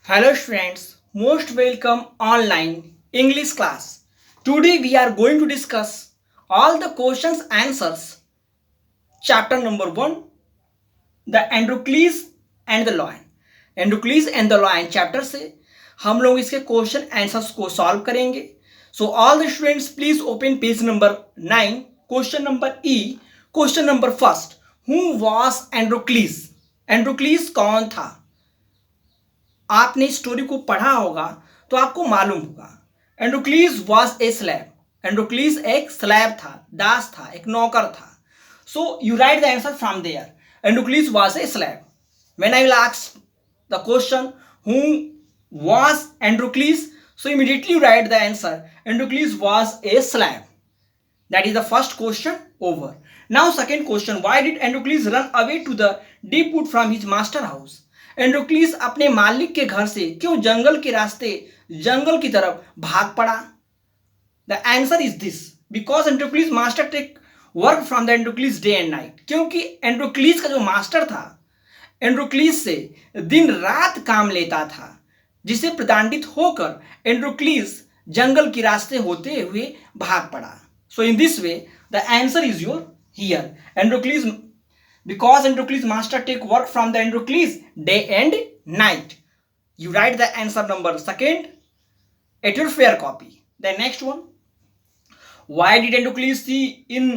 Hello students, most welcome online English class. Today we are going to discuss all the questions answers chapter number 1, the Androcles and the Lion. Androcles and the Lion chapter से हम लोग इसके question answers को solve करेंगे. So all the students please open page number 9, question number E, question number first. Who was Androcles? Androcles कौन था? आपने story को पढ़ा होगा तो आपको मालूम होगा. एंड्रोक्लीज वॉज ए स्लैब. एंड्रोक्लीज एक स्लैब था, दास था, एक नौकर था. So you write the answer from there. Androcles was a slave. When I will ask the question who was Androcles, so immediately you write the answer. Androcles was a slave. That is the first question over. Now second question, why did Androcles run away to the deep wood from his master house? एंड्रोक्लीस अपने मालिक के घर से क्यों जंगल के रास्ते जंगल की तरफ भाग पड़ा? The answer is this, because Androcles master take work from the Androcles day and night. क्योंकि एंड्रोक्लीस का जो मास्टर था एंड्रोक्लीस से दिन रात काम लेता था, जिसे प्रताड़ित होकर एंड्रोक्लीस जंगल के रास्ते होते हुए भाग पड़ा. So in this way the answer is your here. Androcles, because Androcles master take work from the Androcles day and night. You write the answer number second at your fair copy. The next one, why did Androcles see in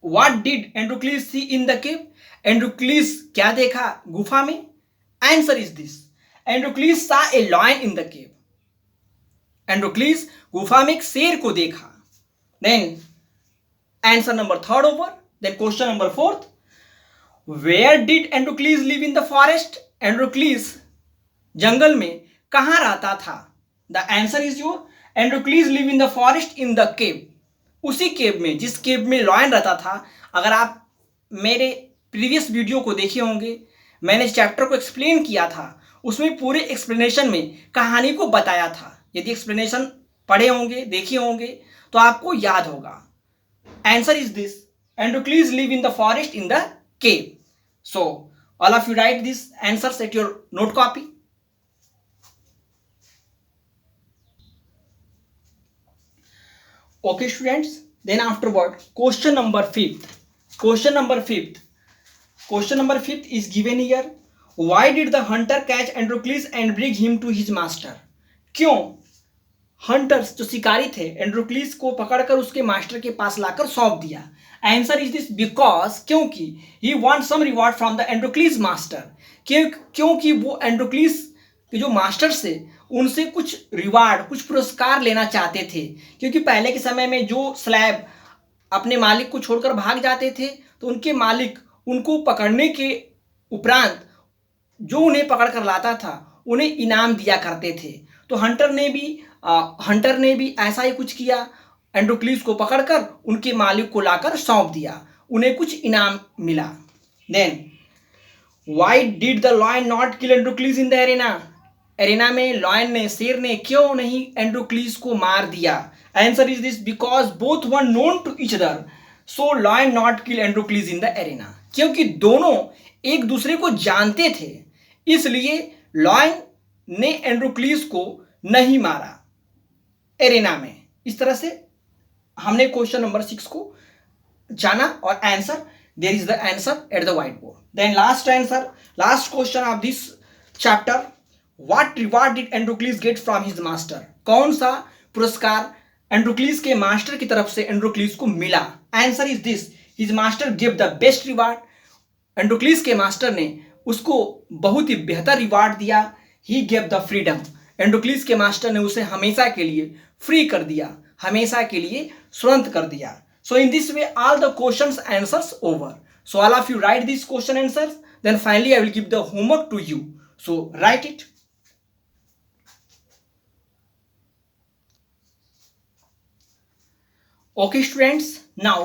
what did Androcles see in the cave? Androcles क्या देखा गुफा में? Answer is this, Androcles saw a lion in the cave. Androcles गुफा में एक शेर को देखा. Then answer number third over. Then question number fourth, Where did Androcles live in the forest? Androcles जंगल में कहाँ रहता था? The answer is your Androcles live in the forest in the cave. उसी केव में जिस केव में लॉयन रहता था. अगर आप मेरे प्रीवियस वीडियो को देखे होंगे, मैंने चैप्टर को एक्सप्लेन किया था. उसमें पूरे एक्सप्लेनेशन में कहानी को बताया था. यदि एक्सप्लेनेशन पढ़े होंगे, देखे होंगे तो आपको याद होगा. Answer is this, Androcles live in the forest in the cave. So all of you write these answers at your note copy. Okay students, then afterward question number 5th. Question number 5th is given here. Why did the hunter catch Androcles and bring him to his master? क्यों hunters जो शिकारी थे एंड्रोक्लीस को पकड़कर उसके master के पास लाकर सौंप दिया? आंसर इज दिस, बिकॉज क्योंकि he want some reward from the Androcles master. क्योंकि वो एंड्रोक्लीस के जो मास्टर थे उनसे कुछ रिवार्ड, कुछ पुरस्कार लेना चाहते थे. क्योंकि पहले के समय में जो स्लैब अपने मालिक को छोड़कर भाग जाते थे तो उनके मालिक उनको पकड़ने के उपरांत जो उन्हें पकड़ कर लाता था उन्हें इनाम दिया करते थे. तो हंटर ने भी ऐसा ही कुछ किया. एंड्रोक्लीस को पकड़कर उनके मालिक को लाकर सौंप दिया, उन्हें कुछ इनाम मिला. Then why did the lion not kill Androcles in the arena? Arena में लॉयन ने, शेर ने क्यों नहीं एंड्रोक्लीस को मार दिया? Answer is this, because both were known to each other, so lion not kill Androcles in the arena. क्योंकि दोनों एक दूसरे को जानते थे, इसलिए लॉयन ने एंड्रोक्लीस को नहीं मारा एरेना में. इस तरह से हमने क्वेश्चन नंबर 6 को जाना और answer there is the answer at the white board. Then last question of this chapter, what reward did Androcles get from his master? कौन सा पुरस्कार एंड्रोक्लीस के मास्टर की तरफ से एंड्रोक्लीस को मिला? Answer is this, his master give the best reward. Androcles के मास्टर ने उसको बहुत ही बेहतर रिवार्ड दिया. He give the freedom. Androcles के मास्टर ने उसे हमेशा के लिए फ्री कर दिया, हमेशा के लिए स्वतंत्र कर दिया. So in this way all the questions answers over. So all of you write this question answers. Then finally I will give the homework to you. So write it. Okay students, now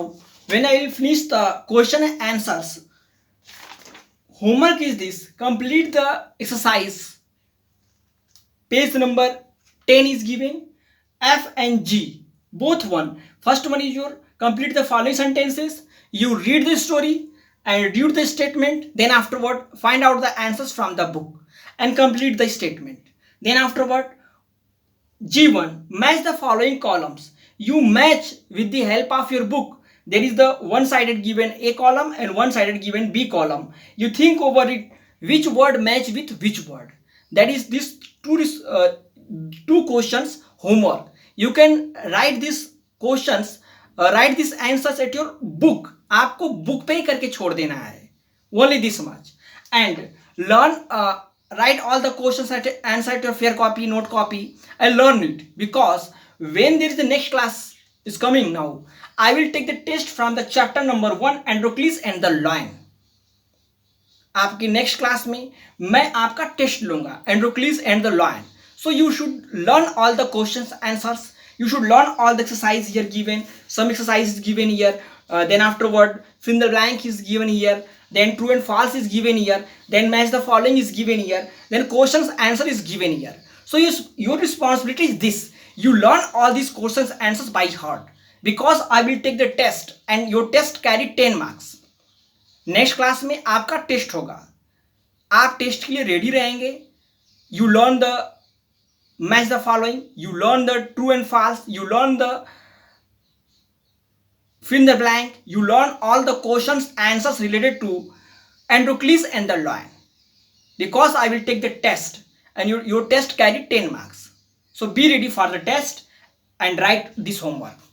when I will finish the question and answers, homework is this, complete the exercise. Page number 10 is given, F and G both one. First one is your complete the following sentences. You read the story and read the statement, then afterward find out the answers from the book and complete the statement. Then afterward, G1, match the following columns. You match with the help of your book. There is the one-sided given A column and one-sided given B column. You think over it, which word match with which word. That is this two questions homework. You can write these questions, write these answers at your book. आपको book पे ही करके छोड़ देना है. Only this much. And learn, write all the questions at answer at your fair copy, note copy, and learn it, because when there is the next class is coming now, I will take the test from the chapter number 1, Androcles and the lion. आपकी next class में मैं आपका test लूंगा, Androcles and the lion. So you should learn all the questions, answers. You should learn all the exercise here given. Some exercise is given here. Then afterward, fill in the blank is given here. Then true and false is given here. Then match the following is given here. Then questions answer is given here. So your responsibility is this. You learn all these questions answers by heart, because I will take the test and your test carry 10 marks. Next class में आपका test होगा. आप test के लिए ready रहेंगे. You learn the match the following, you learn the true and false, you learn the fill in the blank, you learn all the questions answers related to Androcles and the lion, because I will take the test and your test carry 10 marks. So be ready for the test and write this homework.